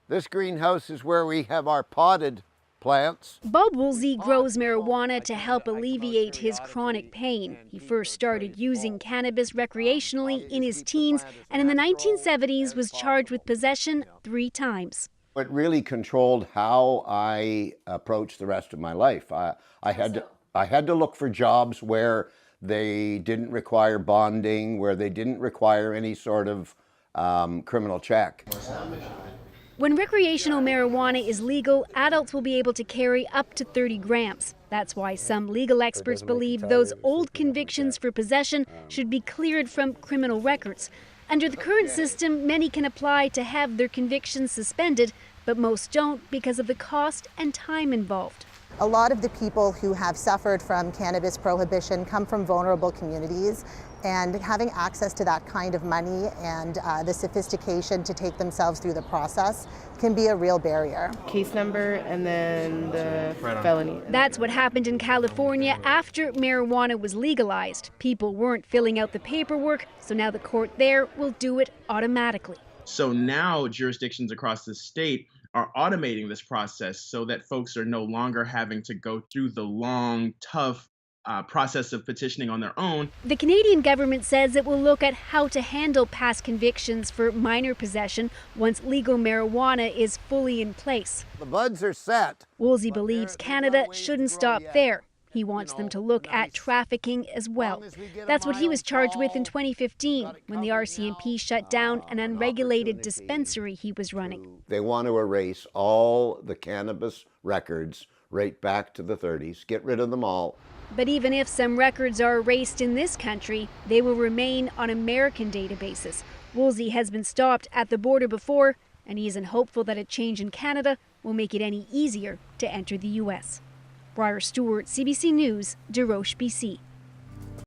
This greenhouse is where we have our potted plants. Bob Woolsey grows marijuana to help alleviate his chronic pain. He first started using cannabis recreationally in his teens and in the 1970s was charged with possession 3 times. It really controlled how I approached the rest of my life. I had to look for jobs where they didn't require bonding, where they didn't require any sort of criminal check. When recreational marijuana is legal, adults will be able to carry up to 30 grams. That's why some legal experts believe those old convictions for possession should be cleared from criminal records. Under the current system, many can apply to have their convictions suspended, but most don't because of the cost and time involved. A lot of the people who have suffered from cannabis prohibition come from vulnerable communities, and having access to that kind of money and the sophistication to take themselves through the process can be a real barrier. Case number and then the felony. That's what happened in California after marijuana was legalized. People weren't filling out the paperwork, so now the court there will do it automatically. So now jurisdictions across the state are automating this process so that folks are no longer having to go through the long, tough process of petitioning on their own. The Canadian government says it will look at how to handle past convictions for minor possession once legal marijuana is fully in place. The buds are set. Woolsey believes Canada shouldn't stop there. He wants them to look at trafficking as well. That's what he was charged with in 2015 when the RCMP shut down an unregulated dispensary he was running. They want to erase all the cannabis records right back to the 30s, get rid of them all. But even if some records are erased in this country, they will remain on American databases. Woolsey has been stopped at the border before, and he isn't hopeful that a change in Canada will make it any easier to enter the U.S. Briar Stewart, CBC News, Desroches, BC.